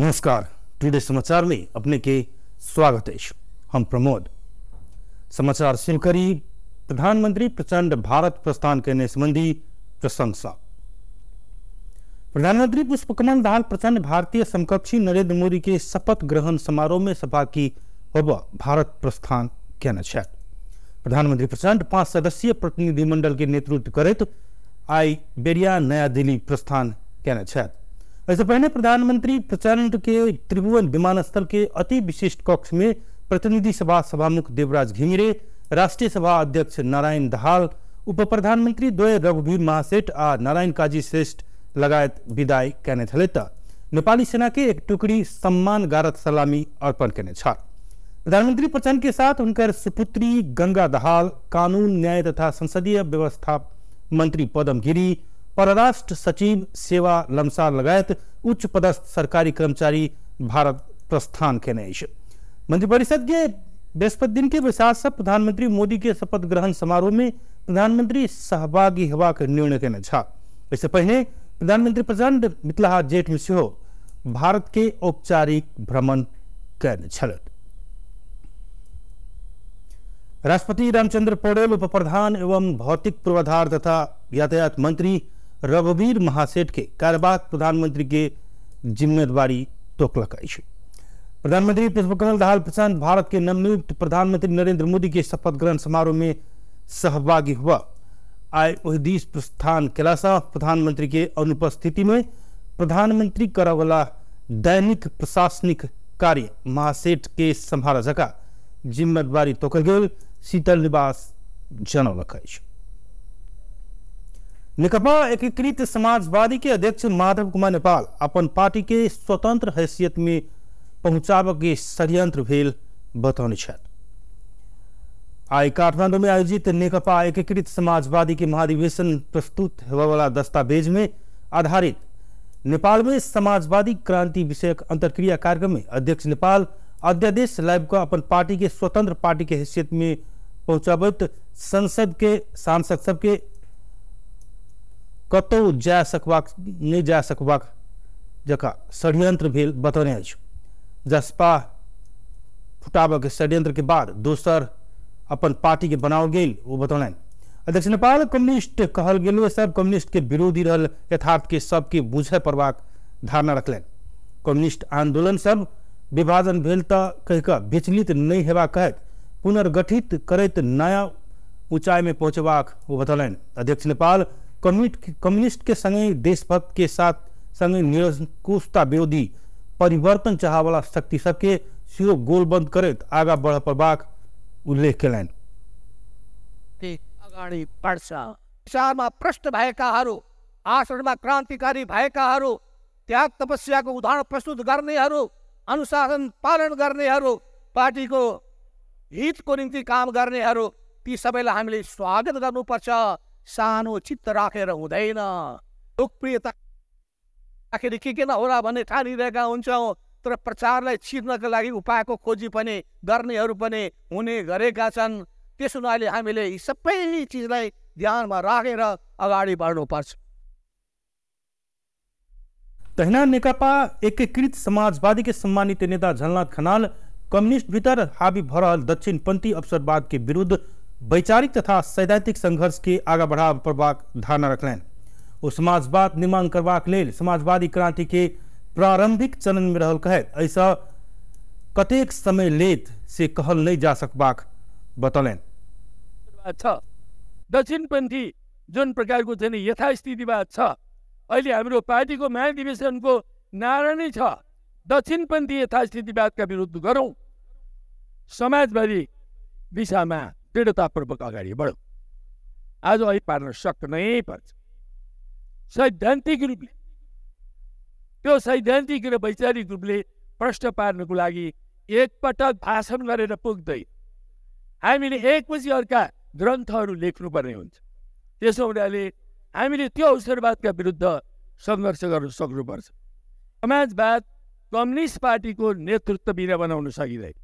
नमस्कार। टुडे समाचार में अपने के स्वागत है। हम प्रमोद। समाचार शुरू करी। प्रधानमंत्री प्रचंड भारत प्रस्थान करने संबंधी प्रशंसा। प्रधानमंत्री पुष्पकमल दाहाल प्रचंड भारतीय समकक्षी नरेंद्र मोदी के शपथ ग्रहण समारोह में सभा की भारत प्रस्थान कहना है। प्रधानमंत्री प्रचंड 5 सदस्यीय प्रतिनिधिमंडल के नेतृत्व करते आई बेरिया नया दिल्ली प्रस्थान कहना है। इससे पहले प्रधानमंत्री प्रचंड के त्रिभुवन विमानस्थल के अति विशिष्ट कक्ष में प्रतिनिधि सभा सभामुख देवराज घिमिरे, राष्ट्रीय सभा अध्यक्ष नारायण दाहाल, उप प्रधानमंत्री द्वय रघुवीर महासेठ आ नारायण काजी श्रेष्ठ लगायत विदाई कहने छले त नेपाली सेना के एक टुकड़ी सम्मान गारत सलामी अर्पण करने छा। प्रधानमंत्री प्रचंड के साथ उनकर सुपुत्री गंगा दाहाल, कानून न्याय तथा संसदीय व्यवस्था मंत्री पदम गिरी, परराष्ट्र सचिव सेवा लम्सार लगायत उच्च पदस्थ सरकारी कर्मचारी भारत प्रस्थान करने। मंत्रिपरिषद के बृहस्पति दिन के विशास प्रधानमंत्री मोदी के शपथ ग्रहण समारोह में प्रधानमंत्री सहभागी होगा निर्णय करने छा। इससे पहले प्रधानमंत्री प्रचंड मिथिला जेठ में से भारत के औपचारिक भ्रमण करने छलत। राष्ट्रपति रामचंद्र पौडेल, उप प्रधान एवं भौतिक पूर्वाधार तथा यातायात मंत्री रघुवीर महासेठ के कार्यवाहक प्रधानमंत्री के जिम्मेदारी तोकलक। प्रधानमंत्री पुष्पकमल दाहाल प्रचंड भारत के नवनियुक्त प्रधानमंत्री नरेंद्र मोदी के शपथ ग्रहण समारोह में सहभागी हुआ आय ओहदीस प्रस्थान कैलासा प्रधानमंत्री के अनुपस्थिति में प्रधानमंत्री करवला दैनिक प्रशासनिक कार्य महासेठ के संभाला जगह जिम्मेदारी तोकल गेल शीतल निवास जनौलक। नेकपा एकीकृत समाजवादी के अध्यक्ष माधव कुमार नेपाल अपन पार्टी के स्वतंत्र हैसियत में पहुंचाव के षड्यंत्र भेल बतौने छथि। आई काठमांडू में आयोजित नेकपा एकीकृत समाजवादी के महाधिवेशन प्रस्तुत होने वाला दस्तावेज में आधारित नेपाल में समाजवादी क्रांति विषयक अंतरक्रिया कार्यक्रम में अध्यक्ष नेपाल अध्यादेश लाइव को अपन पार्टी के स्वतंत्र पार्टी के हैसियत में पहुंचावत संसद के सांसद सबके कतौ जा सकबाक नहीं जा सकबाक जका षड्यंत्र भेल बतौने अछि। जसपा फुटाव के षड्यंत्र के बाद दोसर अपन पार्टी के बनाओल गेल वो बतौलन। अध्यक्ष नेपाल कम्युनिस्ट कहल गेल सब कम्युनिस्ट के विरोधी रहल यथार्थ के सबके बुझे पड़बाक धारणा रखलन। कम्युनिस्ट आंदोलन सब विभाजन भेल त कहिका विचलित नहीं हेबा कहत पुनर्गठित करत नया ऊंचाई में पहुंचबाक वो बतौलन। अध्यक्ष नेपाल कम्युनिस्ट के संगे देशभक्त के साथ संगे निरंकुशता विरोधी परिवर्तन चाहवाला शक्ति सबके सिरो गोलबंद करत आगा बढ़ पड़बाक उल्लेख कलन। अगाडि बढ्छ। विचारमा प्रष्ट भएकाहरू, आचरणमा क्रान्तिकारी भएकाहरू, त्याग तपस्याको उदाहरण प्रस्तुत गर्नेहरू, अनुशासन पालन गर्नेहरू, पार्टीको हितको निम्ति काम गर्नेहरू, ती सबैलाई हामीले स्वागत गर्नुपर्छ। सानो चित्त राखेर हुँदैन। लोकप्रियता आखिर के नहोला भन्ने ठानिरहेका हुन्छौँ, तर प्रचारलाई छिर्नका लागि उपायको खोजी पनि गर्नेहरू पनि हुने गरेका छन्। त्यसो हुनाले हामीले यी सबै चिजलाई ध्यानमा राखेर अगाडि बढ्नुपर्छ। तहिना नेकपा एकीकृत समाजवादी के सम्मानित नेता झलनाथ खनाल कम्युनिस्ट भीतर हावी भरल दक्षिणपंथी अवसरवाद के विरुद्ध वैचारिक तथा सैद्धांतिक संघर्ष के आगा बढ़ाव पड़बाक धारणा रखलन। वो समाजवाद निर्माण करबाक लेल समाजवादी क्रांति के प्रारंभिक चरण में रहल कहत ऐसा कतेक समय लेत से कहल नहीं जा सकबाक बतौलन। दक्षिणपन्थी जुन प्रकारको चाहिँ यथास्थितिवाद छ, अहिले हाम्रो पार्टीको महाधिवेशनको नारा नै छ दक्षिणपन्थी यथास्थितिवादका विरुद्ध गरौँ, समाजवादी दिशामा दृढतापूर्वक अगाडि बढौँ। आज अहिले पार्न सक्नै पर्छ। सैद्धान्तिक रूपले त्यो सैद्धान्तिक र वैचारिक रूपले प्रश्न पार्नको लागि एकपटक भाषण गरेर पुग्दैन। हामीले एकपछि अर्का ग्रन्थहरू लेख्नुपर्ने हुन्छ। त्यसो हुनाले हामीले त्यो अवसरवादका विरुद्ध सङ्घर्ष गर्न सक्नुपर्छ। समाजवाद कम्युनिस्ट पार्टीको नेतृत्व बिना बनाउन सकिँदैन।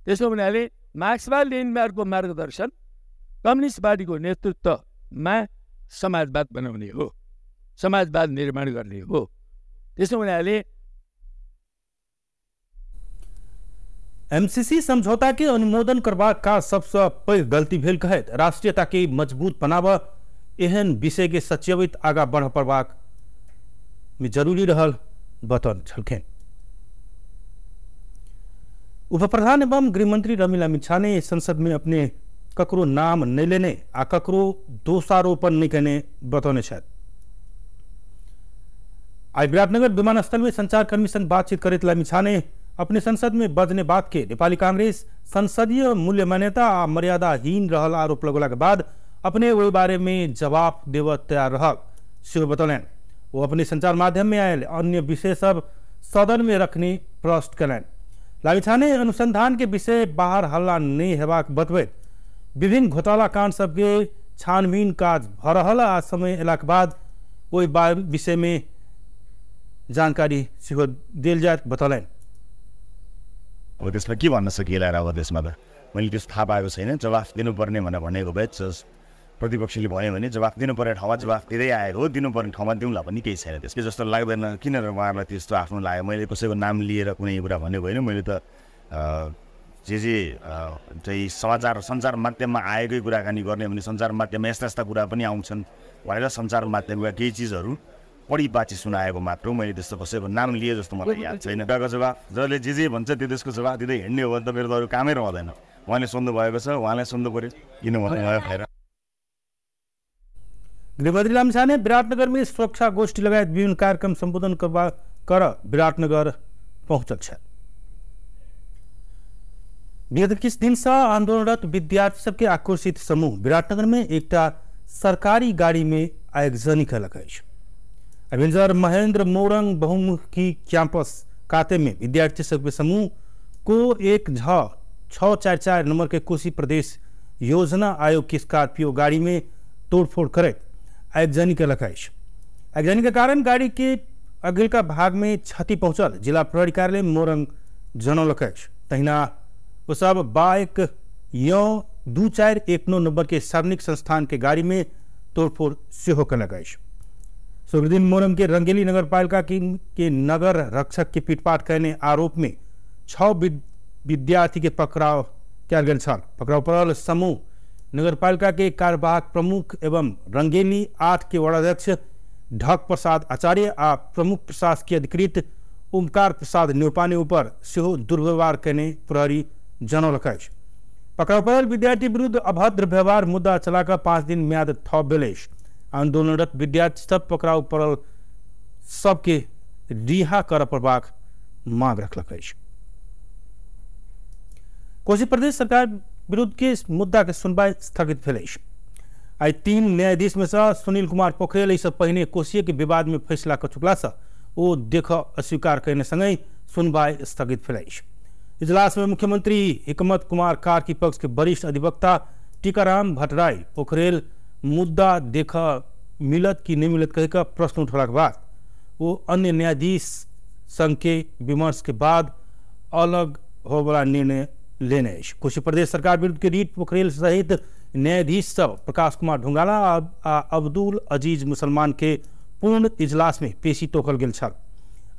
त्यसो हुनाले मार्क्सवाद लेनिनवादको मार्गदर्शन कम्युनिस्ट पार्टीको नेतृत्वमा समाजवाद बनाउने हो, समाजवाद निर्माण गर्ने हो। त्यसो हुनाले एमसीसी समझौता के अनुमोदन करबाक का सबसे पैघ गलती भेल कहैत राष्ट्रीयता के मजबूत बनाब एहन विषय के सचेवित आगा बढ़ पड़बाक में जरूरी रहल बतौन छलखिन। उप प्रधान एवं गृह मंत्री रमीला अमित शाह ने संसद में अपने ककरो नाम नहीं लेने आ ककरो दोषारोपण नहीं करने बतौने छथि। आज विराटनगर विमानस्थल में संचारकर्मी संग बातचीत करते अमित शाह ने अपने संसद में बजने बात के नेपाली कांग्रेस संसदीय मूल्य मान्यता आ मर्यादाहीन रहल आरोप लगला के बाद अपने ओहि बारे में जवाब देव तैयार रहल सेहो बतौलन। वो अपने संचार माध्यम में आयल अन्य विषय सब सदन में रखने प्रश्न कलन। अमित शाह ने अनुसंधान के विषय बाहर हल्ला नहीं हेबाक बतबैत विभिन्न घोटाला कांड सबके छानबीन काज भ रहल आ समय अयलाक बाद ओहि विषय में जानकारी सेहो देल जायत बतौलन। अब त्यसमा के भन्न सकिएला र अब त्यसमा त मैले त्यस्तो थाहा पाएको छैन। जवाफ दिनुपर्ने भनेर भनेको भए प्रतिपक्षले भयो भने जवाफ दिनुपर्ने ठाउँमा जवाफ दिँदै आएको हो, दिनुपर्ने ठाउँमा दिउँला पनि केही छैन। त्यसकै जस्तो लाग्दैन किन उहाँहरूलाई त्यस्तो आफ्नो लाग्यो। मैले कसैको नाम लिएर कुनै कुरा भनेको होइन। मैले त जे चाहिँ सञ्चार माध्यममा आएकै कुराकानी गर्ने भने सञ्चार माध्यममा यस्ता यस्ता कुरा पनि आउँछन् भनेर सञ्चार माध्यमका केही चिजहरू बढी बाची सुनाएको मात्र हो। मैले त्यस्तो कसैको नाम लिए जस्तो मलाई याद छैन। कुराको जवाफ जसले जे भन्छ त्यो त्यसको जवाफ दिँदै हिँड्ने हो भने त मेरो त अरू कामै रहँदैन। उहाँले सोध्नु भएको छ, उहाँलाई सोध्नु पऱ्यो किन भनेर। गृहमंत्री अमित शाह ने विराटनगर में सुरक्षा गोष्ठी लगायत विभिन्न कार्यक्रम संबोधन कर विराटनगर पहुंचल है। विगत किछ दिन से आंदोलनरत विद्यार्थी सबके आक्रोशित समूह विराटनगर में एक सरकारी गाड़ी में आगजनी कलक। अभिंजर महेंद्र मोरंग बहुमुखी कैंपस काते में विद्यार्थी सबके समूह को एक 644 नंबर के कोशी प्रदेश योजना आयोग की स्कॉर्पियो गाड़ी में तोड़फोड़ करे आगजनी के लकाइश। आगजनी के कारण गाड़ी के अगिल का भाग में क्षति पहुंचल जिला प्रहरी कार्यालय मोरंग जनौलकैश। तहिना वो सब बाइक 2419 नंबर के सार्वजनिक संस्थान के गाड़ी में तोड़फोड़ सेहो कलकैश। सुरदिन मोरंग के रंगेली नगर पालिका के नगर रक्षक के पीटपाट करने आरोप में 6 विद्यार्थी के पकड़ाव किया गया छल। पकड़ाव पड़ल समूह नगरपालिका के कार्यवाहक प्रमुख एवं रंगेली 8 के वार्डाध्यक्ष ढक प्रसाद आचार्य आ प्रमुख प्रशासकीय अधिकृत ओमकार प्रसाद न्योपाने ऊपर सेहो दुर्व्यवहार करने प्रहरी जनौलकैश। पकड़ाव पड़ल विद्यार्थी विरुद्ध अभद्र व्यवहार मुद्दा चलाकर 5 दिन म्याद थप बेलेश। आंदोलनरत विद्यार्थी सब पकड़ाव पड़ल सबके रिहा कर पड़बाक मांग रखलकैश। कोशी प्रदेश सरकार विरुद्ध के इस मुद्दा के सुनवाई स्थगित भेलैश। आई 3 न्यायाधीश में से सुनील कुमार पोखरेल इस पहले कोशी के विवाद में फैसला कर चुकला से वो देख अस्वीकार करने संगे सुनवाई स्थगित भेलैश। इजलास में मुख्यमंत्री हिकमत कुमार कार्की पक्ष के वरिष्ठ अधिवक्ता टीकाराम भट्टराई पोखरेल मुद्दा देख मिलत कि नहीं मिलत कह प्रश्न उठला के बाद वो अन्य न्यायाधीश संघ के विमर्श के बाद अलग हो वाला निर्णय लेने। कोशी प्रदेश सरकार विरुद्ध के रीट पोखरेल सहित न्यायाधीश सब प्रकाश कुमार ढुंगाला अब्दुल अजीज मुसलमान के पूर्ण इजलास में पेशी तोकल गेल छल।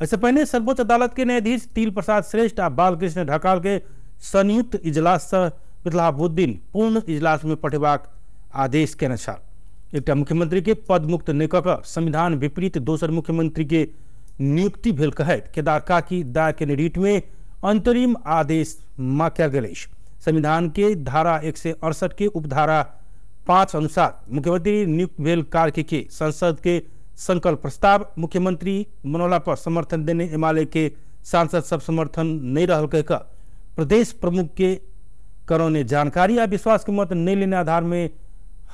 इससे पहले सर्वोच्च अदालत के न्यायाधीश तिल प्रसाद श्रेष्ठ आ बालकृष्ण ढकाल के संयुक्त इजलास से मिथिलाबुद्दीन पूर्ण इजलास में पठेबाक आदेश केने छल। एक मुख्यमंत्री के पद मुक्त नहीं कऽ संविधान विपरीत दोसर मुख्यमंत्री के नियुक्ति भेल कहैत केदार काकी दायर के रीट में अंतरिम आदेश मांग कयल गेल। संविधान के धारा 168 के उपधारा 5 अनुसार मुख्यमंत्री नियुक्त भेल कार्य के संसद के संकल्प प्रस्ताव मुख्यमंत्री मनौला पर समर्थन देने एमाले के सांसद सब समर्थन नहीं रहल कह प्रदेश प्रमुख के करौने जानकारी आ विश्वास के मत नहीं लेने आधार में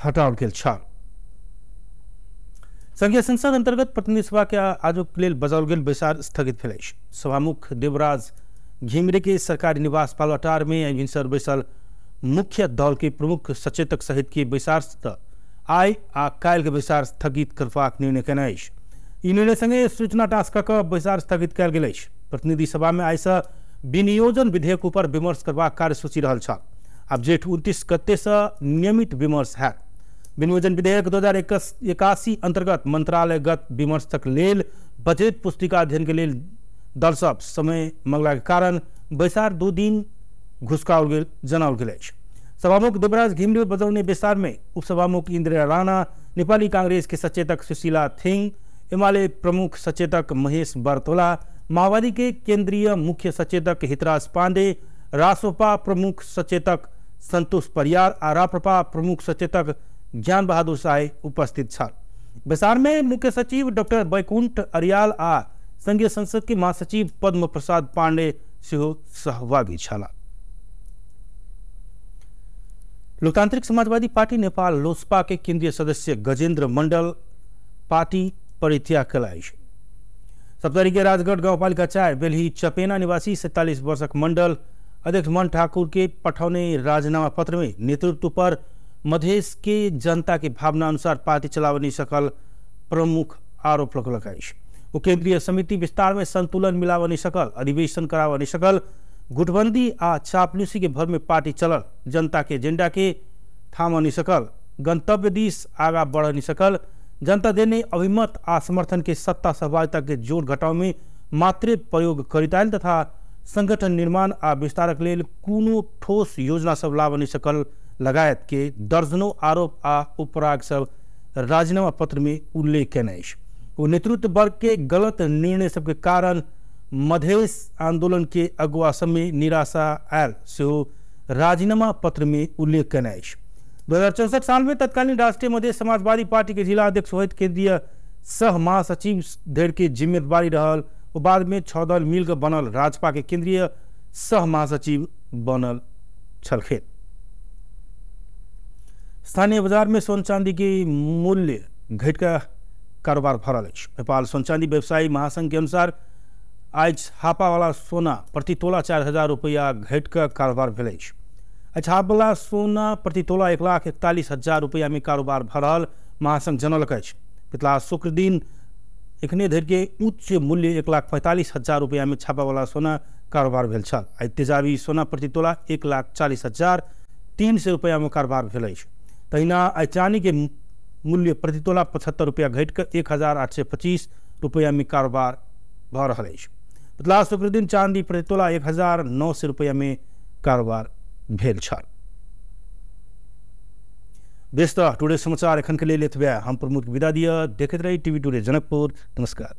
हटाओल गेल छल। संघीय संसद अंतर्गत प्रतिनिधि सभा के आजुक लेल बजाओल गेल बैसार स्थगित भेलैश। सभामुख देवराज घिमिरे के सरकारी निवास पालवाटार में भिनसर बैसल मुख्य दल के प्रमुख सचेतक सहित के बैसार आय आ काल के बैसार स्थगित करबाक निर्णय केने अछि। ई निर्णय संगे सूचना टास्क कऽ बैसार स्थगित कयल गेल अछि। प्रतिनिधि सभा में आइ से विनियोजन विधेयक ऊपर विमर्श करबाक कार्यसूची रहल छल। आब जेठ 29 गते से नियमित विमर्श हैत। विनियोजन विधेयक 2081 अंतर्गत मंत्रालयगत विमर्श तक लेल बजट पुस्तिका अध्ययन के लेल दल सब समय मंगला के कारण बैसार 2 दिन घुसकाओल गेल जनाओल गेल अछि। सभामुख देवराज घिमिरे बजौने विस्तार में उपसभामुख इंदिरा राणा, नेपाली कांग्रेस के सचेतक सुशीला थिंग, एमाले प्रमुख सचेतक महेश बर्तोला, माओवादी के केंद्रीय मुख्य सचेतक हितराज पांडे, रासोपा प्रमुख सचेतक संतोष परियार आ राप्रपा प्रमुख सचेतक ज्ञान बहादुर साय उपस्थित छल। विस्तार में मुख्य सचिव डॉक्टर बैकुंठ अरियाल आ संघीय संसद के महासचिव पद्म प्रसाद पांडे सहभागी छला। लोकतांत्रिक समाजवादी पार्टी नेपाल लोसपा के केंद्रीय सदस्य गजेंद्र मंडल पार्टी परित्याग कला। सप्तरी के राजगढ़ गाउँपालिका 4 बेलही चपेना निवासी 47 वर्षक मंडल अध्यक्ष मन ठाकुर के पठाउने राजीनामा पत्र में नेतृत्व पर मधेश के जनता के भावना अनुसार पार्टी चलावनी सकल प्रमुख आरोप लगाई। वो केंद्रीय समिति विस्तार में संतुलन मिलावनी सकल, अधिवेशन करावनी सकल, गुटबंदी आ चापलूसी के भर में पार्टी चलल, जनता के एजेंडा के थामनी सकल, गंतव्य दिश आगा बढ़नी सकल, जनता देने अभिमत आ समर्थन के सत्ता सहभागिता के जोड़ घटाव में मात्रे प्रयोग करिताल तथा संगठन निर्माण आ विस्तारक लेल कोनो ठोस योजना सब लावनी सकल लगायत के दर्जनों आरोप आ उपराग सब राजीनामा पत्र में उल्लेख केने अछि। वो नेतृत्व वर्ग के गलत निर्णय सबके कारण मधेश आंदोलन के अगुवा सब में निराशा आयल से राजीनामा पत्र में उल्लेख केने अछि। 2064 साल में तत्कालीन राष्ट्रीय मधेश समाजवादी पार्टी के जिला अध्यक्ष सहित केंद्रीय सह महासचिव धैर के जिम्मेदारी रहल। वो बाद में 6 दल मिलकर बनल राजपा के केंद्रीय सह महासचिव बनल छलखे। स्थानीय बाजार में सोन चांदी के मूल्य घट का कारोबार भरल अछि। नेपाल सोन चांदी व्यवसायी महासंघ के अनुसार आज हापा वाला सोना प्रति तोला 4000 रुपया घट का कारोबार भेल अछि। आज हाप वाला सोना प्रति तोला 1,41,000 रुपया में कारोबार भरल महासंघ जनौलक अछि। पिछला शुक्र दिन एखने धरि के उच्च मूल्य 1,45,000 रुपया में छापा वाला सोना कारोबार भेल छल। आज तेजाबी सोना प्रति तोला 1,40,300 रुपया में कारोबार भेल अछि। तहिना आज चांदी के मूल्य प्रति तोला 75 रुपया घट कर 1,825 रुपया में कारोबार भ रहल अछि। पिछला शुक्र दिन चांदी प्रति तोला 1,900 रुपया में कारोबार भेल छल। व्यस्त टुडे समाचार एखन के लेल एतबे। हम प्रमुख विदा दिया देखते रही टीवी टुडे जनकपुर। नमस्कार।